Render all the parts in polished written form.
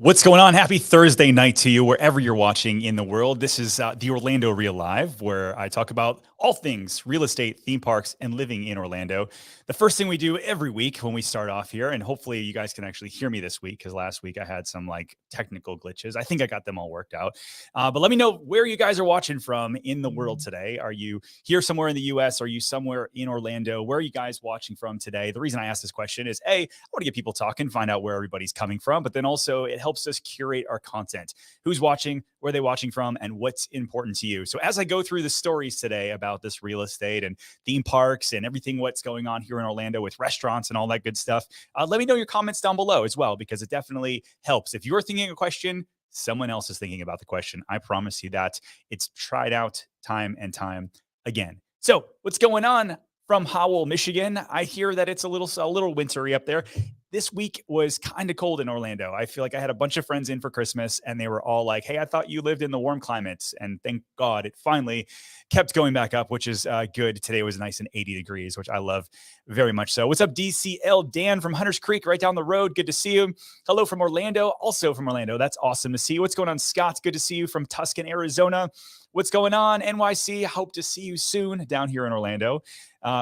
What's going on? Happy Thursday night to you, wherever you're watching in the world. This is the Orlando Real Live, where I talk about all things real estate, theme parks, and living in Orlando. The first thing we do every week when we start off here, and hopefully you guys can actually hear me this week, because last week I had some technical glitches. I think I got them all worked out. But let me know where you guys are watching from in the world today. Are you here somewhere in the US? Are you somewhere in Orlando? Where are you guys watching from today? The reason I asked this question is, A, I want to get people talking, find out where everybody's coming from, but then also it helps us curate our content. Who's watching, where they're watching from, and what's important to you. So as I go through the stories today about this real estate and theme parks and everything what's going on here in Orlando with restaurants and all that good stuff, let me know your comments down below as well, because it definitely helps. If you're thinking a question, someone else is thinking about the question. I promise you that. It's tried out time and time again. So what's going on from Howell, Michigan? I hear that it's a little wintry up there. This week was kind of cold in Orlando. I feel like I had a bunch of friends in for Christmas and they were all like, hey, I thought you lived in the warm climates. And thank God it finally kept going back up, which is good. Today was nice and 80 degrees, which I love very much so. What's up, DCL? Dan from Hunters Creek, right down the road. Good to see you. Hello from Orlando, also from Orlando. That's awesome to see you. What's going on, Scott? Good to see you from Tuscan, Arizona. What's going on, NYC? Hope to see you soon down here in Orlando.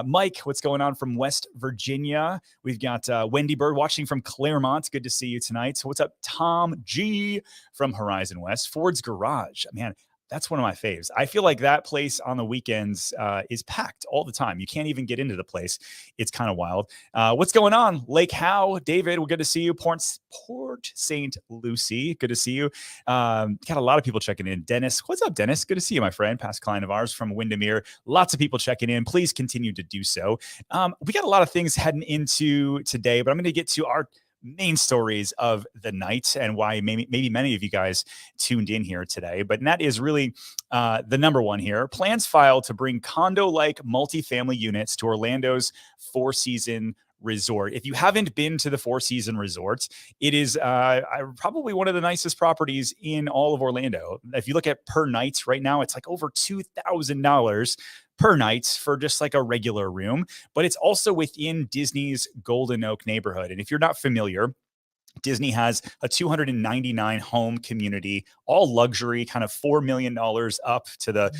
Mike, what's going on from West Virginia? We've got Wendy Bird watching from Claremont. Good to see you tonight. So what's up, Tom G from Horizon West? Ford's Garage. Man, that's one of my faves. I feel like that place on the weekends is packed all the time. You can't even get into the place. It's kind of wild. What's going on? Lake Howe, David, we're good to see you. Port St. Lucie, good to see you. Got a lot of people checking in. Dennis, what's up, Dennis? Good to see you, my friend. Past client of ours from Windermere. Lots of people checking in. Please continue to do so. We got a lot of things heading into today, but I'm going to get to our main stories of the night and why maybe many of you guys tuned in here today. But that is really the number one here. Plans filed to bring condo-like multifamily units to Orlando's Four Seasons Resort. If you haven't been to the Four Seasons Resort, it is probably one of the nicest properties in all of Orlando. If you look at per night right now, it's like over $2,000 per night for just like a regular room, but it's also within Disney's Golden Oak neighborhood. And if you're not familiar, Disney has a 299 home community, all luxury, kind of $4 million up to the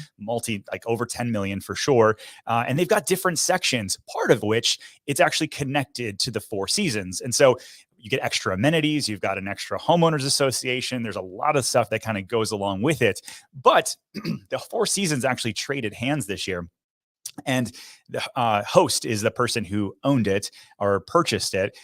over 10 million for sure. And they've got different sections, part of which it's actually connected to the Four Seasons. And so you get extra amenities. You've got an extra homeowners association. There's a lot of stuff that kind of goes along with it. But the Four Seasons actually traded hands this year. And the host is the person who owned it or purchased it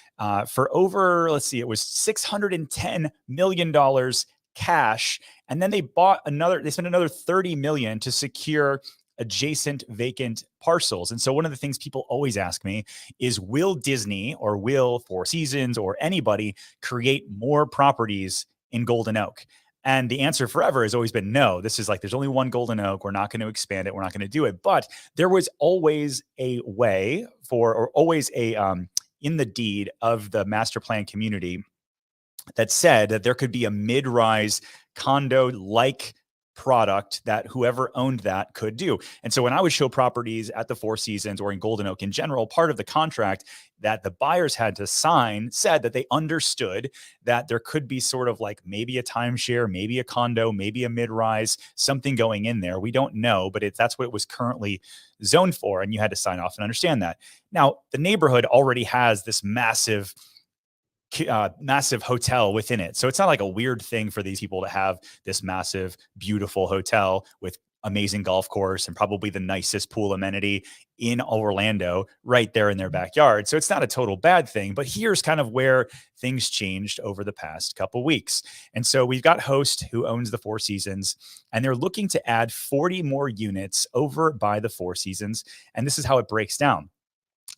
for over, let's see, it was $610 million cash. And then they spent another $30 million to secure adjacent vacant parcels. And so one of the things people always ask me is, will Disney or will Four Seasons or anybody create more properties in Golden Oak? And the answer forever has always been no. This is there's only one Golden Oak. We're not going to expand it. We're not going to do it. But there was always a way in the deed of the master plan community that said that there could be a mid-rise condo-like product that whoever owned that could do. And so when I would show properties at the Four Seasons or in Golden Oak in general, part of the contract that the buyers had to sign said that they understood that there could be sort of maybe a timeshare, maybe a condo, maybe a mid-rise, something going in there. We don't know, but that's what it was currently zoned for. And you had to sign off and understand that. Now, the neighborhood already has this massive hotel within it. So it's not like a weird thing for these people to have this massive, beautiful hotel with amazing golf course and probably the nicest pool amenity in Orlando right there in their backyard. So it's not a total bad thing, but here's kind of where things changed over the past couple weeks. And so we've got Host, who owns the Four Seasons, and they're looking to add 40 more units over by the Four Seasons. And this is how it breaks down.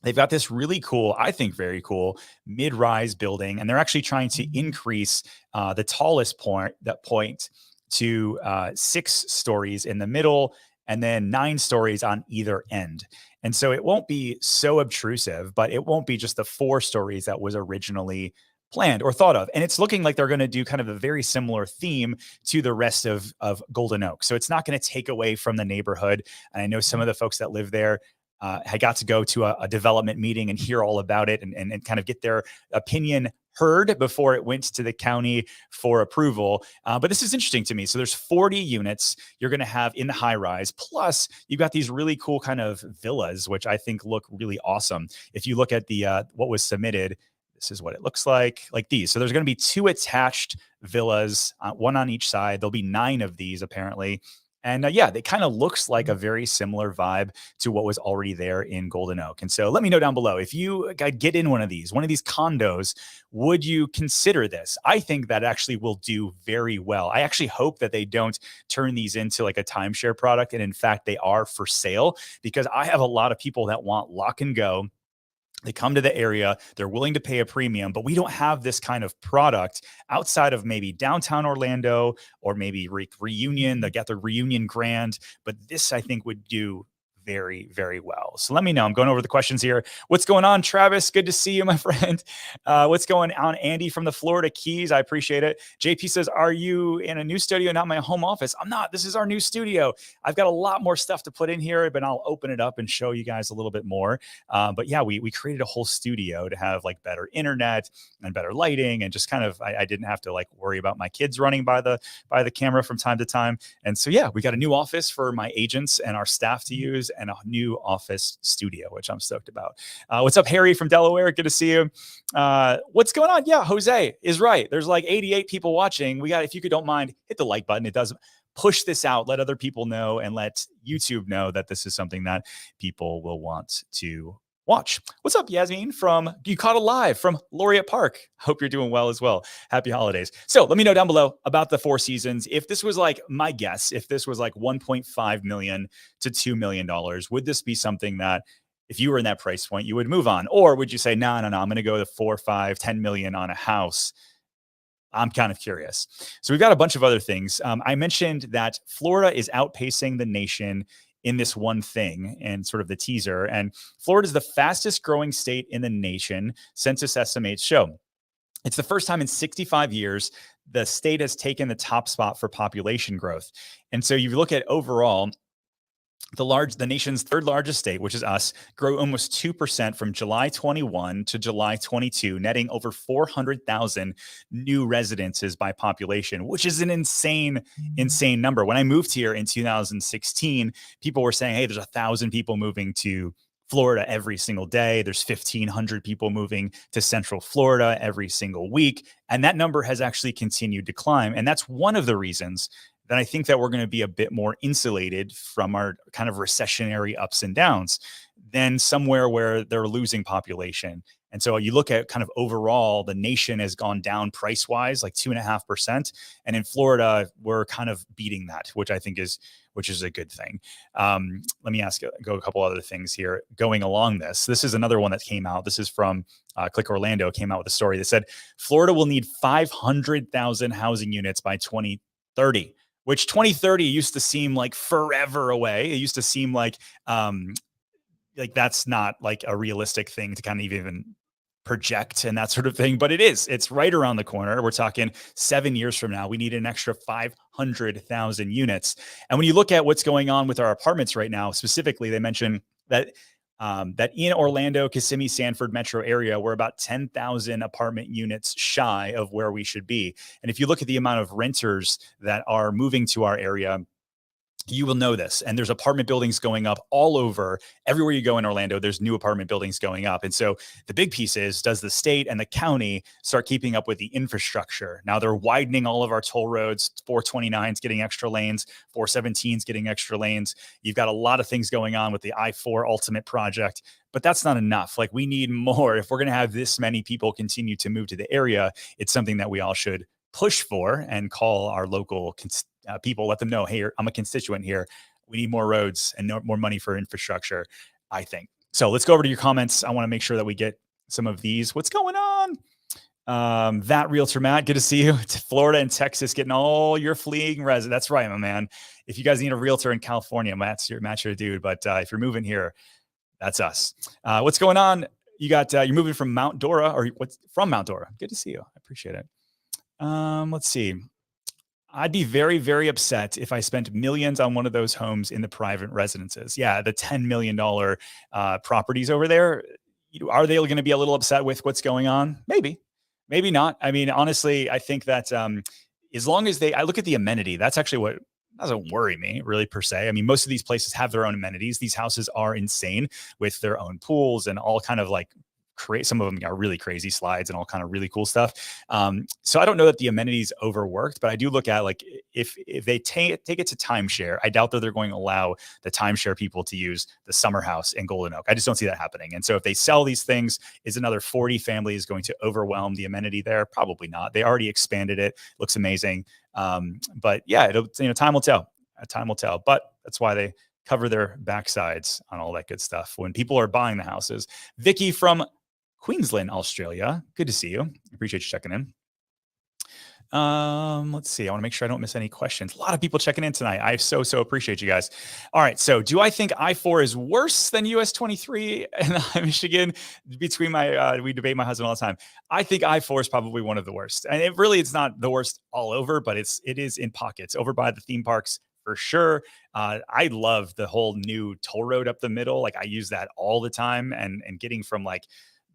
They've got this really cool, I think very cool, mid-rise building, and they're actually trying to increase the tallest point to 6 stories in the middle and then 9 stories on either end. And so it won't be so obtrusive, but it won't be just the 4 stories that was originally planned or thought of. And it's looking like they're going to do kind of a very similar theme to the rest of Golden Oak. So it's not going to take away from the neighborhood. And I know some of the folks that live there I got to go to a development meeting and hear all about it and kind of get their opinion heard before it went to the county for approval. But this is interesting to me. So there's 40 units you're going to have in the high rise. Plus, you've got these really cool kind of villas, which I think look really awesome. If you look at the what was submitted, this is what it looks like these. So there's going to be 2 attached villas, one on each side. There'll be 9 of these apparently. And yeah, it kind of looks like a very similar vibe to what was already there in Golden Oak. And so let me know down below if you get in one of these condos, would you consider this? I think that actually will do very well. I actually hope that they don't turn these into like a timeshare product. And in fact, they are for sale, because I have a lot of people that want lock and go. They come to the area, they're willing to pay a premium, but we don't have this kind of product outside of maybe downtown Orlando or maybe Reunion. They got the Reunion Grand, but this I think would do very, very well. So let me know. I'm going over the questions here. What's going on, Travis? Good to see you, my friend. What's going on, Andy from the Florida Keys? I appreciate it. JP says, are you in a new studio, not my home office? I'm not. This is our new studio. I've got a lot more stuff to put in here, but I'll open it up and show you guys a little bit more. But yeah, we created a whole studio to have like better internet and better lighting, and just kind of, I didn't have to like worry about my kids running by the camera from time to time. And so yeah, we got a new office for my agents and our staff to use, and a new office studio, which I'm stoked about. What's up, Harry from Delaware? Good to see you. What's going on? Yeah, Jose is right. There's like 88 people watching. We got, if you don't mind, hit the like button. It does push this out, let other people know, and let YouTube know that this is something that people will want to watch. What's up, Yasmin you caught a live from Laureate Park. Hope you're doing well as well. Happy holidays. So let me know down below about the Four Seasons. If this was like my guess, if this was like $1.5 million to $2 million, would this be something that if you were in that price point, you would move on? Or would you say, no, I'm going to go to 4, 5, 10 million on a house? I'm kind of curious. So we've got a bunch of other things. I mentioned that Florida is outpacing the nation in this one thing, and sort of the teaser. And Florida is the fastest growing state in the nation, census estimates show. It's the first time in 65 years the state has taken the top spot for population growth. And so you look at overall, the nation's 3rd largest state, which is us, grew almost 2% from July 21 to July 22, netting over 400,000 new residences by population, which is an insane number. When I moved here in 2016, people were saying, hey, there's 1,000 people moving to Florida every single day. There's 1,500 people moving to Central Florida every single week. And that number has actually continued to climb. And that's one of the reasons that I think that we're going to be a bit more insulated from our kind of recessionary ups and downs than somewhere where they're losing population. And so you look at kind of overall, the nation has gone down price-wise, like 2.5%. And in Florida, we're kind of beating that, which I think is a good thing. Let me go a couple other things here going along this. This is another one that came out. This is from Click Orlando, came out with a story that said Florida will need 500,000 housing units by 2030. Which 2030 used to seem like forever away. It used to seem like that's not like a realistic thing to kind of even project and that sort of thing, but it is. It's right around the corner. We're talking 7 years from now. We need an extra 500,000 units. And when you look at what's going on with our apartments right now, specifically, they mention that in Orlando, Kissimmee, Sanford metro area, we're about 10,000 apartment units shy of where we should be. And if you look at the amount of renters that are moving to our area, you will know this. And there's apartment buildings going up all over. Everywhere you go in Orlando, there's new apartment buildings going up. And so the big piece is, does the state and the county start keeping up with the infrastructure? Now they're widening all of our toll roads. 429's getting extra lanes. 417's getting extra lanes. You've got a lot of things going on with the I-4 Ultimate project, but that's not enough. Like, we need more. If we're going to have this many people continue to move to the area, it's something that we all should push for and call our local people, let them know, hey, I'm a constituent here. We need more roads and more money for infrastructure, I think. So let's go over to your comments. I want to make sure that we get some of these. What's going on? That Realtor Matt, good to see you. To Florida and Texas, getting all your fleeing residents. That's right, my man. If you guys need a realtor in California, Matt's your dude. But if you're moving here, that's us. What's going on? You got you're moving from Mount Dora, or what's from Mount Dora? Good to see you. I appreciate it. Let's see. I'd be very, very upset if I spent millions on one of those homes in the private residences. Yeah, the $10 million properties over there. Are they going to be a little upset with what's going on? Maybe. Maybe not. I mean, honestly, I think that as long as I look at the amenity, that's actually what doesn't worry me really per se. I mean, most of these places have their own amenities. These houses are insane with their own pools and all kind of like create. Some of them are really crazy slides and all kind of really cool stuff. So I don't know that the amenities overworked, but I do look at like if they take it to timeshare, I doubt that they're going to allow the timeshare people to use the summer house in Golden Oak. I just don't see that happening. And so if they sell these things, is another 40 families going to overwhelm the amenity there? Probably not. They already expanded it. Looks amazing. But yeah, it'll, time will tell. Time will tell. But that's why they cover their backsides on all that good stuff when people are buying the houses. Vicky from Queensland, Australia. Good to see you. Appreciate you checking in. Let's see. I want to make sure I don't miss any questions. A lot of people checking in tonight. I so appreciate you guys. All right. So do I think I-4 is worse than US 23 in Michigan? Between we debate my husband all the time. I think I-4 is probably one of the worst. And it's not the worst all over, but it is in pockets over by the theme parks for sure. I love the whole new toll road up the middle. Like I use that all the time and getting from like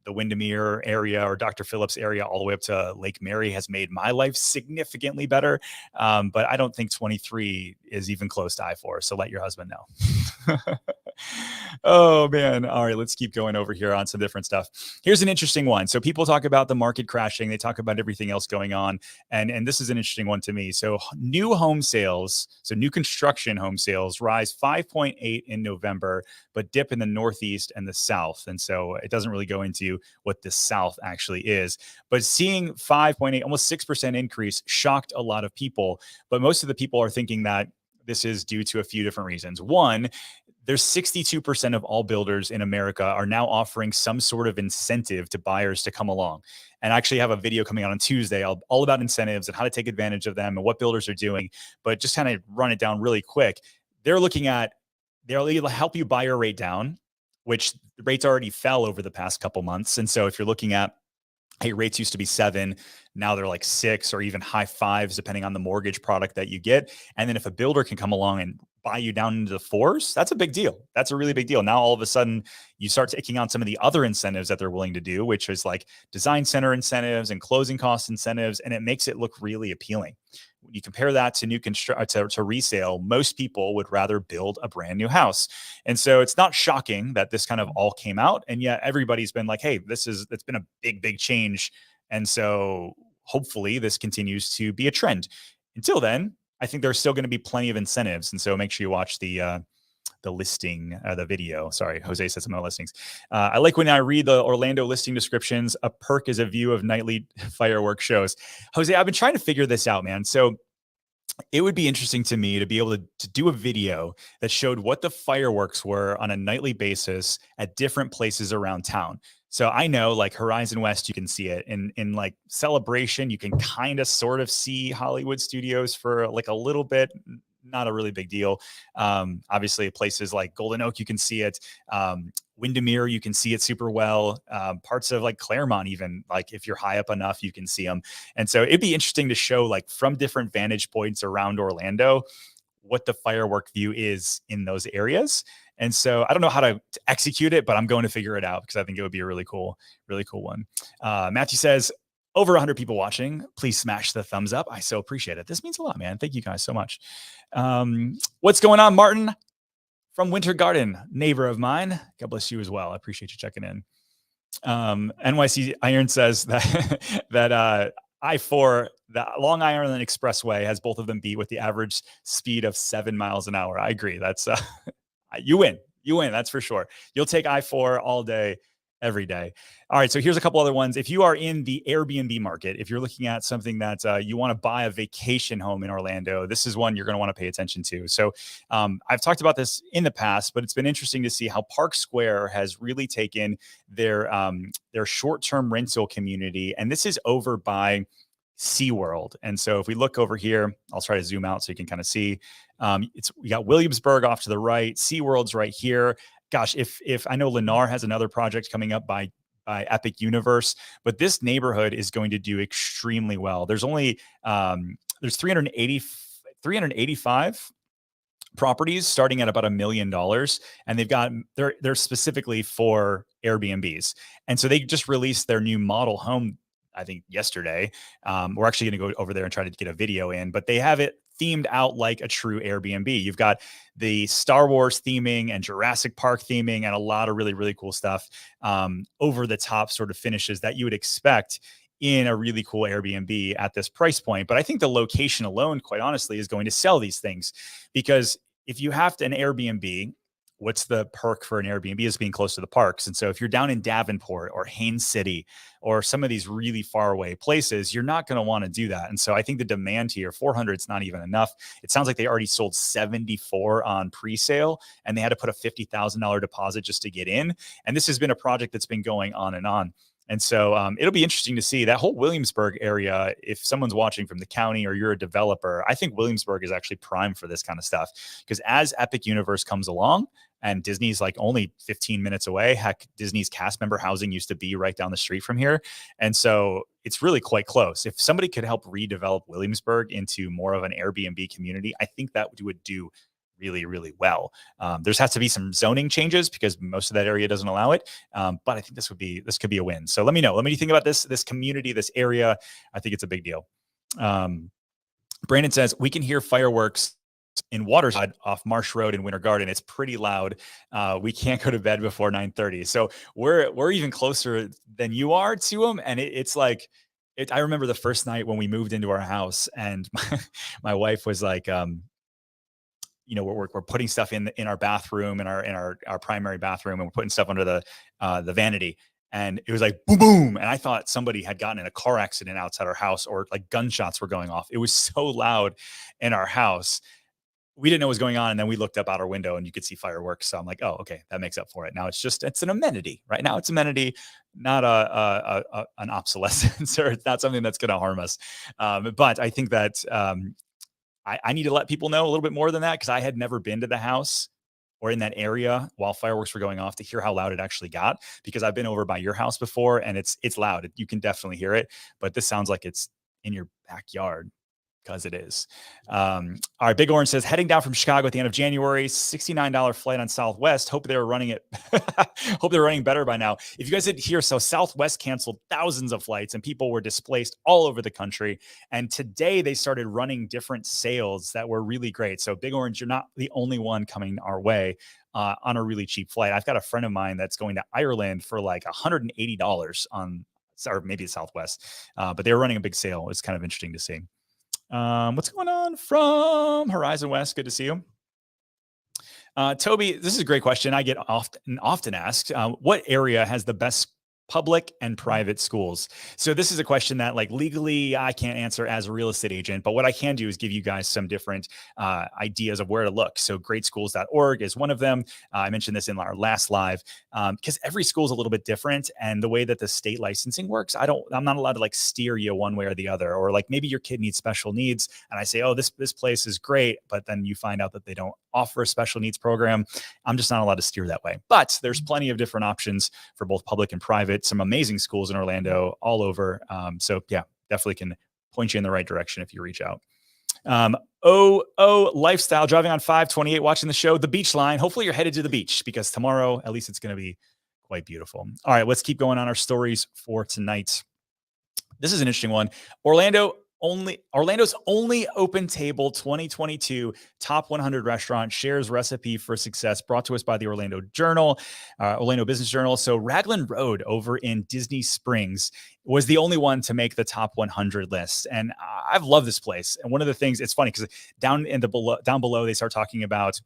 the Windermere area or Dr. Phillips area all the way up to Lake Mary has made my life significantly better. But I don't think 23 is even close to I-4. So let your husband know. Oh man. All right, let's keep going over here on some different stuff. Here's an interesting one. So people talk about the market crashing. They talk about everything else going on. And this is an interesting one to me. So new home sales, so new construction home sales rise 5.8 in November, but dip in the Northeast and the South. And so it doesn't really go into what the South actually is. But seeing 5.8, almost 6% increase shocked a lot of people. But most of the people are thinking that this is due to a few different reasons. One, there's 62% of all builders in America are now offering some sort of incentive to buyers to come along. And I actually have a video coming out on Tuesday all about incentives and how to take advantage of them and what builders are doing. But just kind of run it down really quick. They'll help you buy your rate down, which the rates already fell over the past couple months. And so if you're looking at, hey, rates used to be 7, now they're like 6 or even high 5s, depending on the mortgage product that you get. And then if a builder can come along and buy you down into the 4s, that's a big deal. That's a really big deal. Now, all of a sudden, you start taking on some of the other incentives that they're willing to do, which is like design center incentives and closing cost incentives, and it makes it look really appealing. When you compare that to to resale, most people would rather build a brand new house. And so it's not shocking that this kind of all came out. And yet everybody's been like, hey, it's been a big change. And so hopefully this continues to be a trend. Until then, I think there's still going to be plenty of incentives. And so make sure you watch the listing, the video. Sorry, Jose said some of the listings. I like when I read the Orlando listing descriptions. A perk is a view of nightly fireworks shows. Jose, I've been trying to figure this out, man. So it would be interesting to me to be able to do a video that showed what the fireworks were on a nightly basis at different places around town. So I know like Horizon West, you can see it in like Celebration. You can kind of sort of see Hollywood Studios for like a little bit, not a really big deal. Obviously places like Golden Oak, you can see it. Windermere, you can see it super well. Parts of like Claremont, even like if you're high up enough, you can see them. And so it'd be interesting to show like from different vantage points around Orlando, what the firework view is in those areas. And so I don't know how to execute it, but I'm going to figure it out because I think it would be a really cool one. Matthew says, over 100 people watching. Please smash the thumbs up. I so appreciate it. This means a lot, man. Thank you guys so much. What's going on, Martin? From Winter Garden, neighbor of mine. God bless you as well. I appreciate you checking in. NYC Iron says that I-4, the Long Island Expressway, has both of them beat with the average speed of 7 miles an hour. I agree. That's you win. That's for sure. You'll take I-4 all day, every day. All right. So here's a couple other ones. If you are in the Airbnb market, if you're looking at something that you want to buy a vacation home in Orlando, this is one you're going to want to pay attention to. So I've talked about this in the past, but it's been interesting to see how Park Square has really taken their short-term rental community. And this is over by SeaWorld. And so if we look over here, I'll try to zoom out so you can kind of see. We got Williamsburg off to the right. SeaWorld's right here. Gosh, if I know Lennar has another project coming up by Epic Universe, but this neighborhood is going to do extremely well. There's only there's 385 properties starting at about $1 million, and they're specifically for Airbnbs. And so they just released their new model home I think yesterday. We're actually going to go over there and try to get a video in, but they have it themed out like a true Airbnb. You've got the Star Wars theming and Jurassic Park theming and a lot of really, really cool stuff, over the top sort of finishes that you would expect in a really cool Airbnb at this price point. But I think the location alone, quite honestly, is going to sell these things, because if you have an Airbnb, what's the perk for an Airbnb is being close to the parks. And so if you're down in Davenport or Haines City or some of these really far away places, you're not going to want to do that. And so I think the demand here, 400 is not even enough. It sounds like they already sold 74 on pre-sale, and they had to put a $50,000 deposit just to get in. And this has been a project that's been going on and on. And so it'll be interesting to see that whole Williamsburg area. If someone's watching from the county or you're a developer, I think Williamsburg is actually prime for this kind of stuff, because as Epic Universe comes along and Disney's like only 15 minutes away, heck, Disney's cast member housing used to be right down the street from here. And so it's really quite close. If somebody could help redevelop Williamsburg into more of an Airbnb community, I think that would do really, really well. There's has to be some zoning changes because most of that area doesn't allow it. But I think this could be a win. So let me know. Let me think about this community, this area. I think it's a big deal. Brandon says we can hear fireworks in Waterside off Marsh Road in Winter Garden. It's pretty loud. We can't go to bed before 9:30. So we're even closer than you are to them. And it's like, I remember the first night when we moved into our house, and my wife was like, we're putting stuff in our bathroom, in our primary bathroom, and we're putting stuff under the vanity. And it was like boom, boom. And I thought somebody had gotten in a car accident outside our house, or like gunshots were going off. It was so loud in our house. We didn't know what was going on. And then we looked up out our window and you could see fireworks. So I'm like, oh, okay, that makes up for it. Now it's an amenity. Right now it's amenity, not an obsolescence, or it's not something that's going to harm us. But I think that I need to let people know a little bit more than that, because I had never been to the house or in that area while fireworks were going off to hear how loud it actually got, because I've been over by your house before and it's loud. You can definitely hear it, but this sounds like it's in your backyard, because it is. All right, Big Orange says, heading down from Chicago at the end of January, $69 flight on Southwest. Hope they're running it. Hope they're running better by now. If you guys didn't hear, so Southwest canceled thousands of flights and people were displaced all over the country. And today they started running different sales that were really great. So Big Orange, you're not the only one coming our way on a really cheap flight. I've got a friend of mine that's going to Ireland for like $180 on, or maybe Southwest, but they were running a big sale. It's kind of interesting to see. What's going on from Horizon West? Good to see you. Toby, this is a great question. I get often asked, what area has the best public and private schools? So this is a question that, like, legally I can't answer as a real estate agent, but what I can do is give you guys some different ideas of where to look. So greatschools.org is one of them. I mentioned this in our last live, because every school is a little bit different, and the way that the state licensing works, I'm not allowed to like steer you one way or the other. Or like maybe your kid needs special needs and I say, oh, this place is great, but then you find out that they don't offer a special needs program. I'm just not allowed to steer that way. But there's plenty of different options for both public and private. Some amazing schools in Orlando all over. So yeah, definitely can point you in the right direction if you reach out. Lifestyle, driving on 528, watching the show, The Beach Line. Hopefully you're headed to the beach, because tomorrow, at least, it's going to be quite beautiful. All right, let's keep going on our stories for tonight. This is an interesting one. Orlando's only Open Table 2022 Top 100 Restaurant shares recipe for success, brought to us by the Orlando Business Journal. So Raglan Road over in Disney Springs was the only one to make the top 100 list. And I've loved this place. And one of the things, it's funny because down below, they start talking about,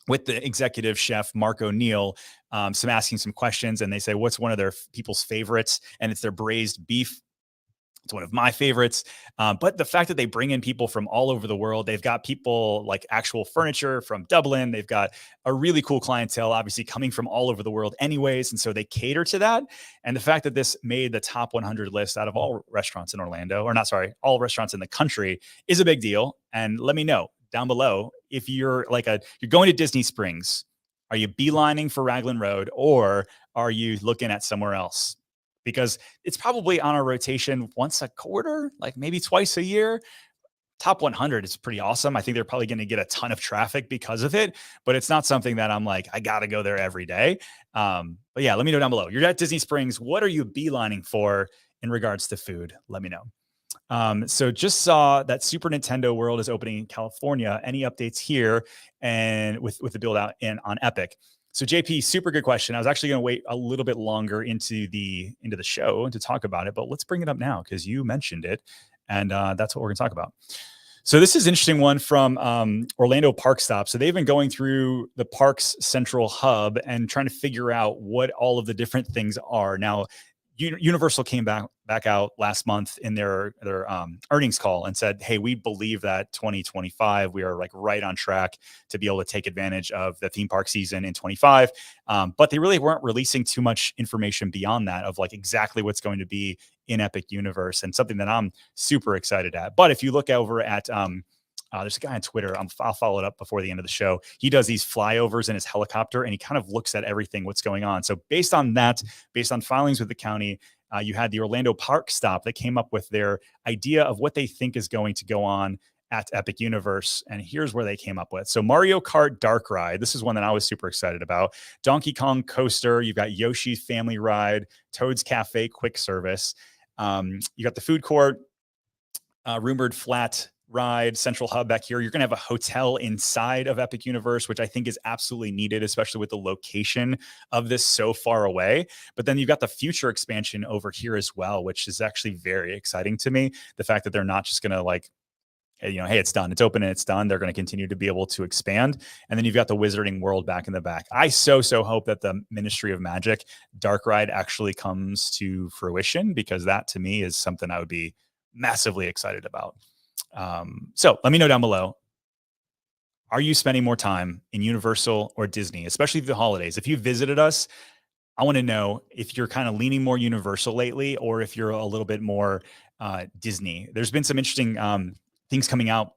with the executive chef, Mark O'Neill, asking some questions, and they say, what's one of their people's favorites? And it's their braised beef. It's one of my favorites. But the fact that they bring in people from all over the world, they've got people like actual furniture from Dublin. They've got a really cool clientele, obviously coming from all over the world anyways. And so they cater to that. And the fact that this made the top 100 list out of all restaurants in Orlando, or not, sorry, all restaurants in the country, is a big deal. And let me know down below, if you're you're going to Disney Springs, are you beelining for Raglan Road, or are you looking at somewhere else? Because it's probably on a rotation once a quarter, like maybe twice a year. Top 100 is pretty awesome. I think they're probably going to get a ton of traffic because of it, but it's not something that I'm like, I got to go there every day. But yeah, let me know down below. You're at Disney Springs. What are you beelining for in regards to food, let me know. So just saw that Super Nintendo World is opening in California. Any updates here and with the build out in on Epic? So JP, super good question. I was actually going to wait a little bit longer into the show to talk about it, but let's bring it up now because you mentioned it, and that's what we're going to talk about. So this is an interesting one from Orlando Park Stop. So they've been going through the park's central hub and trying to figure out what all of the different things are. Now, Universal came back out last month in their earnings call and said, "Hey, we believe that 2025 we are like right on track to be able to take advantage of the theme park season in 25." But they really weren't releasing too much information beyond that of like exactly what's going to be in Epic Universe, and something that I'm super excited at. But if you look over at there's a guy on Twitter. I'll follow it up before the end of the show. He does these flyovers in his helicopter, and he kind of looks at everything, what's going on. So based on that, based on filings with the county, you had the Orlando Park Stop that came up with their idea of what they think is going to go on at Epic Universe. And here's where they came up with. So Mario Kart Dark Ride. This is one that I was super excited about. Donkey Kong Coaster. You've got Yoshi's Family Ride, Toad's Cafe Quick Service. You got the food court, rumored flat ride, central hub back here. You're going to have a hotel inside of Epic Universe, which I think is absolutely needed, especially with the location of this so far away. But then you've got the future expansion over here as well, which is actually very exciting to me. The fact that they're not just going to like, hey, it's done. It's open and it's done. They're going to continue to be able to expand. And then you've got the Wizarding World back in the back. I so hope that the Ministry of Magic Dark Ride actually comes to fruition, because that to me is something I would be massively excited about. So let me know down below. Are you spending more time in Universal or Disney, especially the holidays? If you visited us, I want to know if you're kind of leaning more Universal lately, or if you're a little bit more Disney. There's been some interesting things coming out,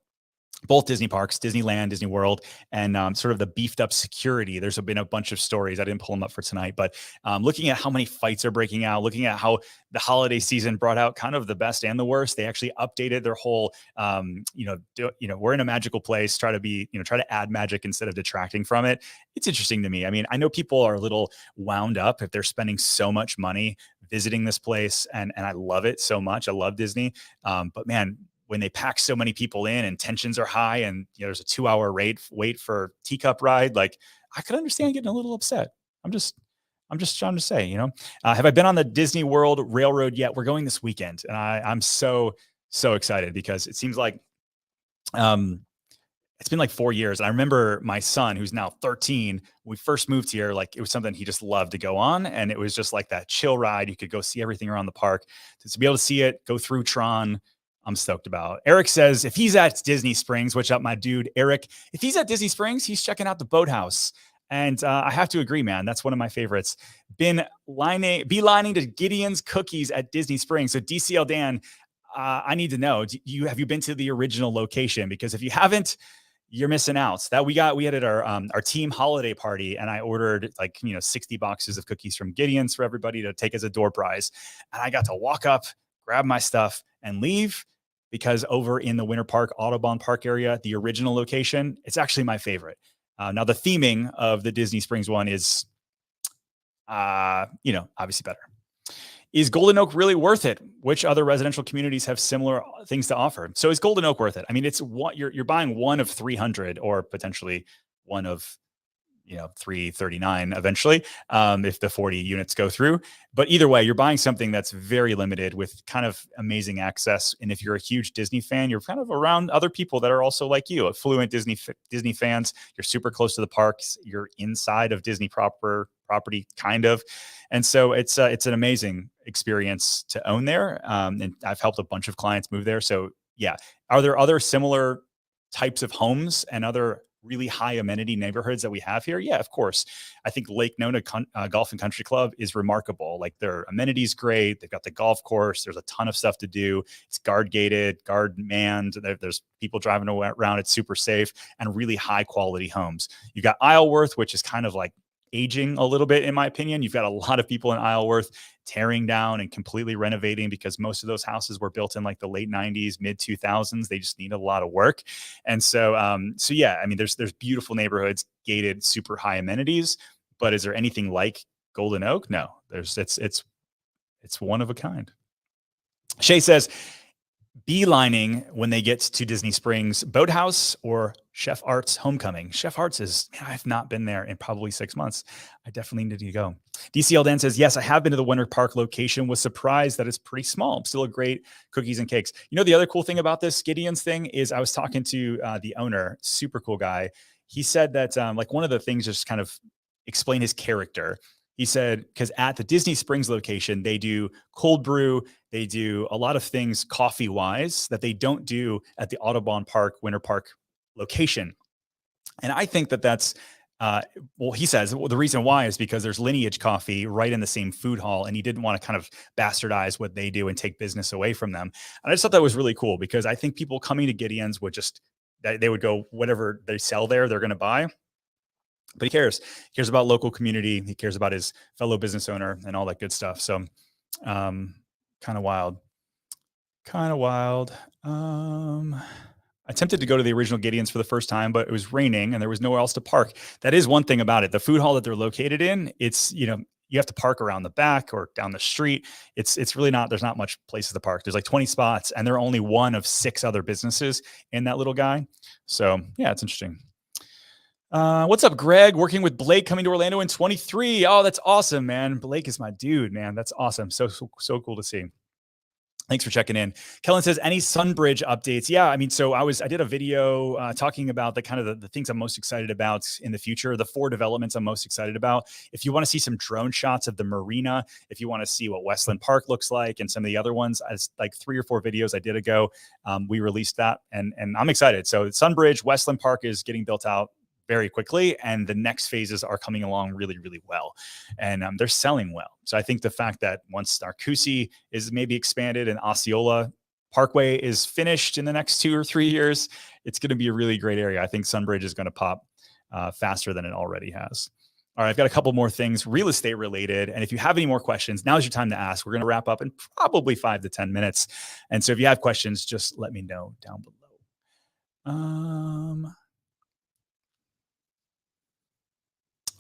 both Disney parks, Disneyland, Disney World, and sort of the beefed up security. There's been a bunch of stories. I didn't pull them up for tonight, but looking at how many fights are breaking out, looking at how the holiday season brought out kind of the best and the worst. They actually updated their whole, we're in a magical place. Try to add magic instead of detracting from it. It's interesting to me. I mean, I know people are a little wound up if they're spending so much money visiting this place, and I love it so much. I love Disney, but man, when they pack so many people in and tensions are high, and there's a 2-hour wait for teacup ride, like I could understand getting a little upset. I'm just trying to say, have I been on the Disney World Railroad yet? We're going this weekend, and I'm so excited, because it seems like it's been like 4 years. And I remember my son, who's now 13, when we first moved here, like it was something he just loved to go on. And it was just like that chill ride. You could go see everything around the park. To be able to see it, go through Tron, I'm stoked about. Eric says, if he's at Disney Springs, what's up, my dude, Eric? If he's at Disney Springs, he's checking out the boathouse. And I have to agree, man. That's one of my favorites. Beelining to Gideon's Cookies at Disney Springs. So DCL Dan, I need to know, have you been to the original location? Because if you haven't, you're missing out. That we had at our team holiday party, and I ordered 60 boxes of cookies from Gideon's for everybody to take as a door prize. And I got to walk up, grab my stuff, and leave, because over in the Winter Park Audubon Park area, the original location, it's actually my favorite. Now the theming of the Disney Springs one is, obviously better. Is Golden Oak really worth it? Which other residential communities have similar things to offer? So is Golden Oak worth it? I mean, it's what you're buying one of 300, or potentially one of 339 eventually, if the 40 units go through. But either way, you're buying something that's very limited with kind of amazing access. And if you're a huge Disney fan, you're kind of around other people that are also like you, affluent Disney fans. You're super close to the parks. You're inside of Disney property, kind of. And so it's an amazing experience to own there. And I've helped a bunch of clients move there. So yeah, are there other similar types of homes and other really high amenity neighborhoods that we have here? Yeah, of course. I think Lake Nona Golf and Country Club is remarkable. Like their amenities great. They've got the golf course. There's a ton of stuff to do. It's guard gated, guard manned. There's people driving around. It's super safe, and really high quality homes. You got Isleworth, which is kind of like aging a little bit, in my opinion. You've got a lot of people in Isleworth tearing down and completely renovating, because most of those houses were built in like the late 90s, mid 2000s. They just need a lot of work. And so yeah, I mean, there's beautiful neighborhoods, gated, super high amenities, but is there anything like Golden Oak? No, it's one of a kind. Shay says, beelining when they get to Disney Springs Boathouse or Chef Art's Homecoming. Chef Art's is, man, I've not been there in probably 6 months. I definitely need to go. DCL Dan says, yes, I have been to the Winter Park location. Was surprised that it's pretty small. Still a great cookies and cakes. You know, the other cool thing about this Gideon's thing is I was talking to the owner, super cool guy. He said that like one of the things, just kind of explain his character. He said, because at the Disney Springs location, they do cold brew, they do a lot of things coffee wise that they don't do at the Audubon Park, Winter Park location. And I think that that's, well, he says, well, the reason why is because there's Lineage Coffee right in the same food hall, and he didn't want to kind of bastardize what they do and take business away from them. And I just thought that was really cool because I think people coming to Gideon's would just, they would go, whatever they sell there, they're going to buy. But he cares about local community. He cares about his fellow business owner and all that good stuff. So kind of wild. I attempted to go to the original Gideon's for the first time, but it was raining and there was nowhere else to park. That is one thing about it. The food hall that they're located in, it's, you know, you have to park around the back or down the street. It's really not, there's not much places to park. There's like 20 spots and they're only one of 6 other businesses in that little guy. So yeah, it's interesting. What's up, Greg? Working with Blake coming to Orlando in 23. Oh, that's awesome, man. Blake is my dude, man. That's awesome. So cool to see. Thanks for checking in. Kellen says, any Sunbridge updates? Yeah, I mean, so I did a video talking about the kind of the things I'm most excited about in the future, the 4 developments I'm most excited about. If you want to see some drone shots of the marina, if you want to see what Westland Park looks like and some of the other ones, as like 3 or 4 videos I did ago, we released that and I'm excited. So Sunbridge, Westland Park is getting built out very quickly, and the next phases are coming along really, really well, and they're selling well. So I think the fact that once Narcoosee is maybe expanded and Osceola Parkway is finished in the next 2 or 3 years, it's going to be a really great area. I think Sunbridge is going to pop faster than it already has. All right, I've got a couple more things real estate related. And if you have any more questions, now's your time to ask. We're going to wrap up in probably 5 to 10 minutes. And so if you have questions, just let me know down below.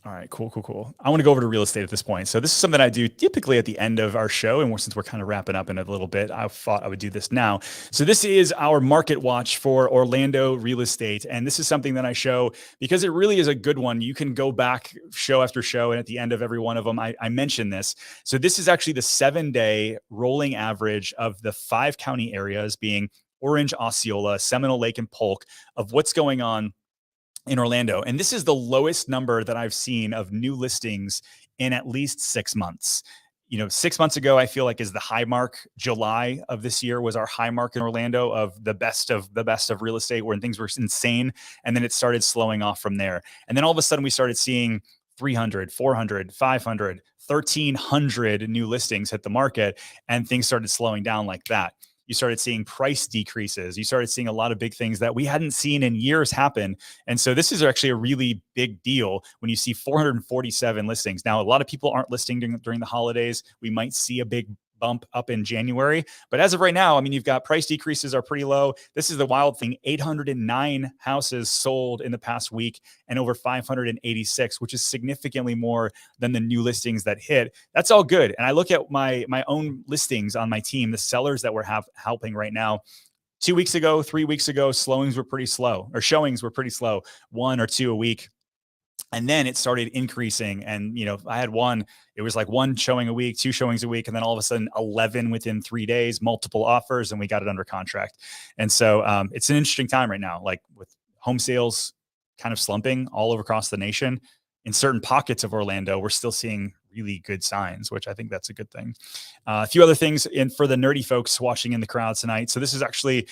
All right, cool. I want to go over to real estate at this point. So this is something I do typically at the end of our show. And since we're kind of wrapping up in a little bit, I thought I would do this now. So this is our market watch for Orlando real estate. And this is something that I show because it really is a good one. You can go back show after show. And at the end of every one of them, I mention this. So this is actually the 7-day rolling average of the 5 county areas being Orange, Osceola, Seminole Lake, and Polk of what's going on in Orlando. And this is the lowest number that I've seen of new listings in at least 6 months. You know, 6 months ago, I feel like is the high mark. July of this year was our high mark in Orlando of the best of real estate, when things were insane. And then it started slowing off from there. And then all of a sudden we started seeing 300, 400, 500, 1,300 new listings hit the market, and things started slowing down like that. You started seeing price decreases. You started seeing a lot of big things that we hadn't seen in years happen. And so this is actually a really big deal when you see 447 listings. Now, a lot of people aren't listing during the holidays. We might see a big bump up in January. But as of right now, I mean, you've got price decreases are pretty low. This is the wild thing. 809 houses sold in the past week and over 586, which is significantly more than the new listings that hit. That's all good. And I look at my own listings on my team, the sellers that we're helping right now. 2 weeks ago, 3 weeks ago, showings were pretty slow, 1 or 2 a week. And then it started increasing. And, you know, I had it was like 1 showing a week, 2 showings a week. And then all of a sudden 11 within 3 days, multiple offers, and we got it under contract. And so it's an interesting time right now, like with home sales kind of slumping all over across the nation. In certain pockets of Orlando, we're still seeing really good signs, which I think that's a good thing. A few other things for the nerdy folks watching in the crowd tonight. So this is actually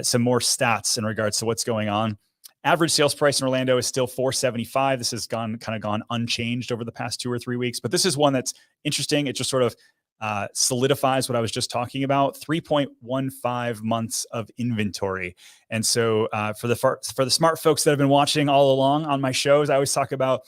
some more stats in regards to what's going on. Average sales price in Orlando is still $475. This has gone unchanged over the past 2 or 3 weeks, but this is one that's interesting. It just sort of solidifies what I was just talking about. 3.15 months of inventory. And so for the smart folks that have been watching all along on my shows, I always talk about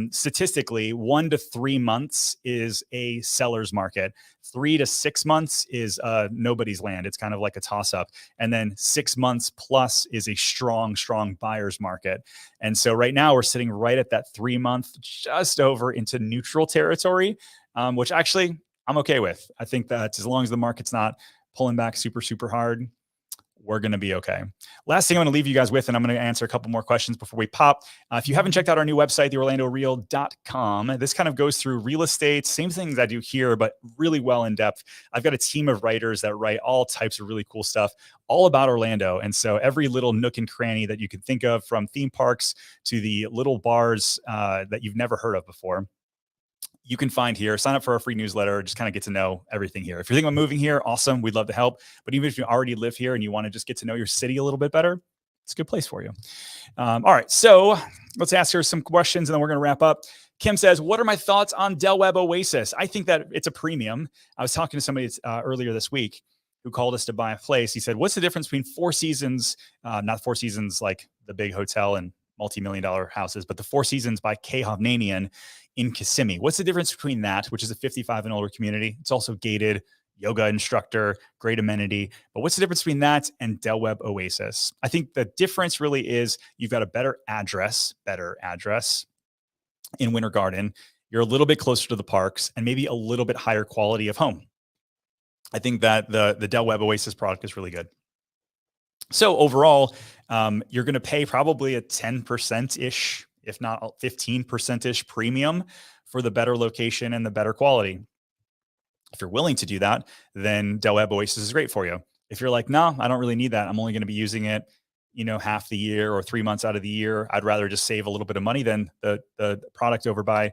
statistically 1 to 3 months is a seller's market. 3 to 6 months is nobody's land. It's kind of like a toss up. And then 6 months plus is a strong buyer's market. And so right now we're sitting right at that 3 month, just over into neutral territory, which actually I'm okay with. I think that as long as the market's not pulling back super, super hard, we're going to be okay. Last thing I'm going to leave you guys with, and I'm going to answer a couple more questions before we pop. If you haven't checked out our new website, theorlandoreal.com, this kind of goes through real estate, same things I do here, but really well in depth. I've got a team of writers that write all types of really cool stuff all about Orlando. And so every little nook and cranny that you can think of, from theme parks to the little bars that you've never heard of before, you can find here. Sign up for our free newsletter, just kind of get to know everything here. If you're thinking about moving here, awesome. We'd love to help. But even if you already live here and you want to just get to know your city a little bit better, it's a good place for you. All right. So let's ask her some questions and then we're going to wrap up. Kim says, what are my thoughts on Webb Oasis? I think that it's a premium. I was talking to somebody earlier this week who called us to buy a place. He said, what's the difference between Four Seasons, not Four Seasons like the big hotel and multi-million-dollar houses, but the Four Seasons by Kay Hovnanian in Kissimmee? What's the difference between that, which is a 55 and older community? It's also gated, yoga instructor, great amenity. But what's the difference between that and Webb Oasis? I think the difference really is you've got a better address in Winter Garden. You're a little bit closer to the parks and maybe a little bit higher quality of home. I think that the Webb Oasis product is really good. So overall, you're going to pay probably a 10%-ish, if not 15%-ish premium for the better location and the better quality. If you're willing to do that, then Webb Oasis is great for you. If you're like, no, I don't really need that, I'm only going to be using it, half the year or 3 months out of the year, I'd rather just save a little bit of money, then the product over by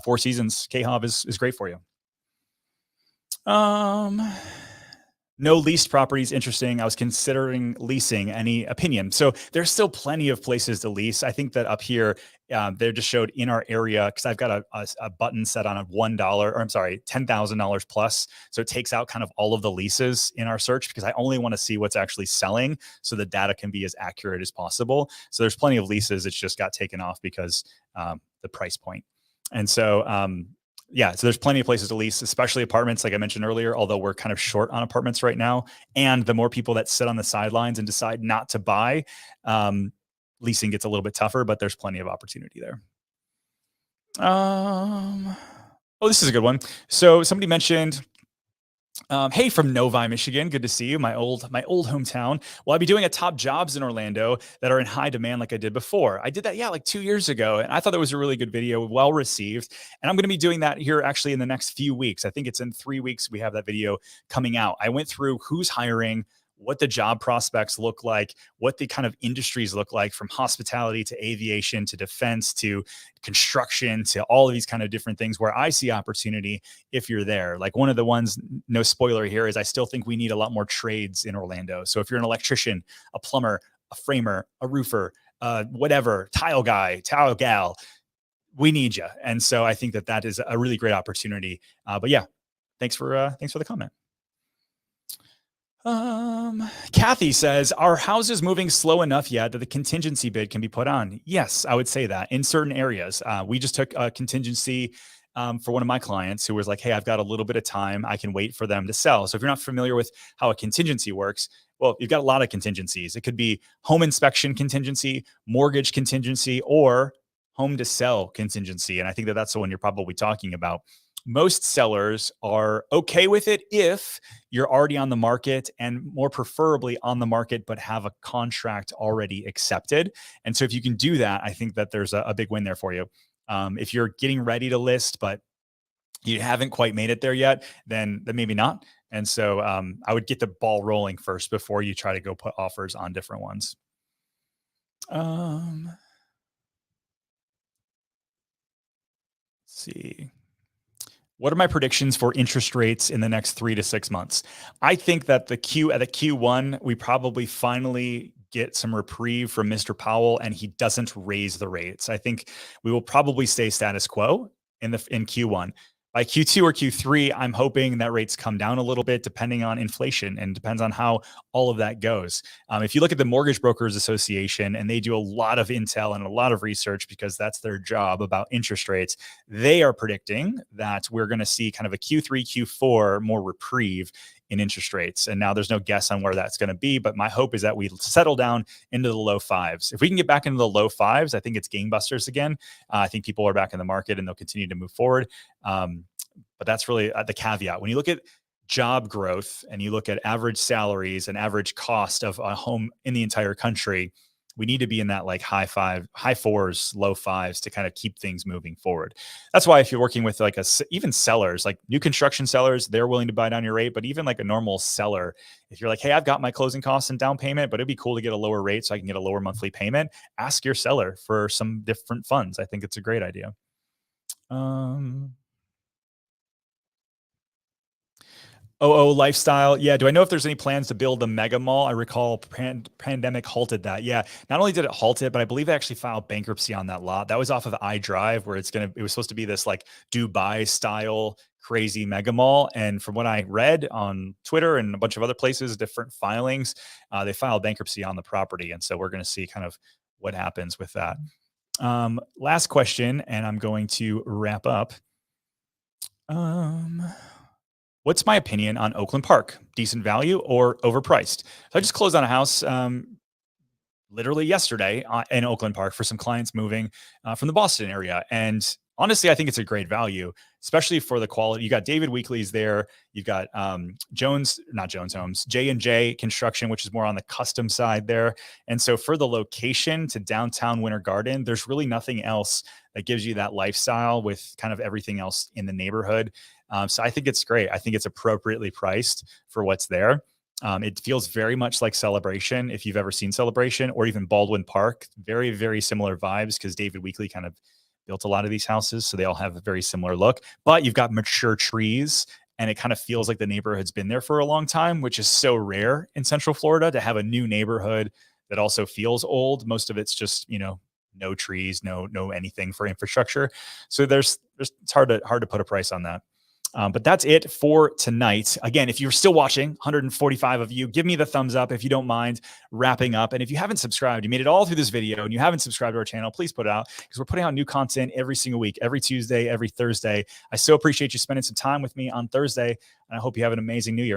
Four Seasons K-Hov is great for you. No leased properties. Interesting. I was considering leasing. Any opinion? So there's still plenty of places to lease. I think that up here, they just showed in our area, because I've got a button set on a $10,000 plus. So it takes out kind of all of the leases in our search, because I only want to see what's actually selling so the data can be as accurate as possible. So there's plenty of leases. It's just got taken off because the price point. And so, so there's plenty of places to lease, especially apartments, like I mentioned earlier, although we're kind of short on apartments right now. And the more people that sit on the sidelines and decide not to buy, leasing gets a little bit tougher, but there's plenty of opportunity there. Oh, this is a good one. So somebody mentioned, hey, from Novi, Michigan. Good to see you. My old hometown. Well, I'll be doing a top jobs in Orlando that are in high demand like I did before. I did that, like 2 years ago. And I thought that was a really good video, well received. And I'm going to be doing that here actually in the next few weeks. I think it's in 3 weeks we have that video coming out. I went through who's hiring, what the job prospects look like, what the kind of industries look like, from hospitality to aviation to defense to construction to all of these kind of different things where I see opportunity if you're there. Like one of the ones, no spoiler here, is I still think we need a lot more trades in Orlando. So if you're an electrician, a plumber, a framer, a roofer, whatever, tile guy, tile gal, we need you. And so I think that is a really great opportunity. But yeah, thanks for the comment. Kathy says, are houses moving slow enough yet that the contingency bid can be put on? Yes, I would say that in certain areas. We just took a contingency for one of my clients who was like, hey, I've got a little bit of time. I can wait for them to sell. So if you're not familiar with how a contingency works, well, you've got a lot of contingencies. It could be home inspection contingency, mortgage contingency, or home to sell contingency. And I think that that's the one you're probably talking about. Most sellers are okay with it if you're already on the market, and more preferably on the market, but have a contract already accepted. And so if you can do that, I think that there's a big win there for you. If you're getting ready to list, but you haven't quite made it there yet, then maybe not. And so I would get the ball rolling first before you try to go put offers on different ones. Let's see. What are my predictions for interest rates in the next 3 to 6 months? I think that at the Q1, we probably finally get some reprieve from Mr. Powell, and he doesn't raise the rates. I think we will probably stay status quo in Q1. By Q2 or Q3, I'm hoping that rates come down a little bit, depending on inflation, and depends on how all of that goes. If you look at the Mortgage Brokers Association, and they do a lot of intel and a lot of research because that's their job about interest rates, they are predicting that we're going to see kind of a Q3, Q4 more reprieve in interest rates. And now there's no guess on where that's going to be, but my hope is that we settle down into the low fives. If we can get back into the low fives, I think it's gangbusters again. I think people are back in the market and they'll continue to move forward. But that's really the caveat. When you look at job growth and you look at average salaries and average cost of a home in the entire country, we need to be in that like high fours, low fives to kind of keep things moving forward. That's why if you're working with like even sellers, like new construction sellers, they're willing to buy down your rate. But even like a normal seller, if you're like, hey, I've got my closing costs and down payment, but it'd be cool to get a lower rate so I can get a lower monthly payment, ask your seller for some different funds. I think it's a great idea. Um, OO lifestyle. Yeah. Do I know if there's any plans to build a mega mall? I recall pandemic halted that. Yeah. Not only did it halt it, but I believe they actually filed bankruptcy on that lot. That was off of iDrive, where it was supposed to be this like Dubai style crazy mega mall. And from what I read on Twitter and a bunch of other places, different filings, they filed bankruptcy on the property. And so we're going to see kind of what happens with that. Last question, and I'm going to wrap up. What's my opinion on Oakland Park? Decent value or overpriced? So I just closed on a house literally yesterday in Oakland Park for some clients moving from the Boston area. And honestly, I think it's a great value, especially for the quality. You got David Weekley's there. You've got not Jones Homes, J&J Construction, which is more on the custom side there. And so for the location to downtown Winter Garden, there's really nothing else that gives you that lifestyle with kind of everything else in the neighborhood. So I think it's great. I think it's appropriately priced for what's there. It feels very much like Celebration, if you've ever seen Celebration, or even Baldwin Park. Very, very similar vibes because David Weekley kind of built a lot of these houses, so they all have a very similar look. But you've got mature trees, and it kind of feels like the neighborhood's been there for a long time, which is so rare in Central Florida to have a new neighborhood that also feels old. Most of it's just, no trees, no anything for infrastructure. So it's hard to put a price on that. But that's it for tonight. Again, if you're still watching, 145 of you, give me the thumbs up if you don't mind wrapping up. And if you haven't subscribed, you made it all through this video and you haven't subscribed to our channel, please put it out, because we're putting out new content every single week, every Tuesday, every Thursday. I so appreciate you spending some time with me on Thursday, and I hope you have an amazing New Year.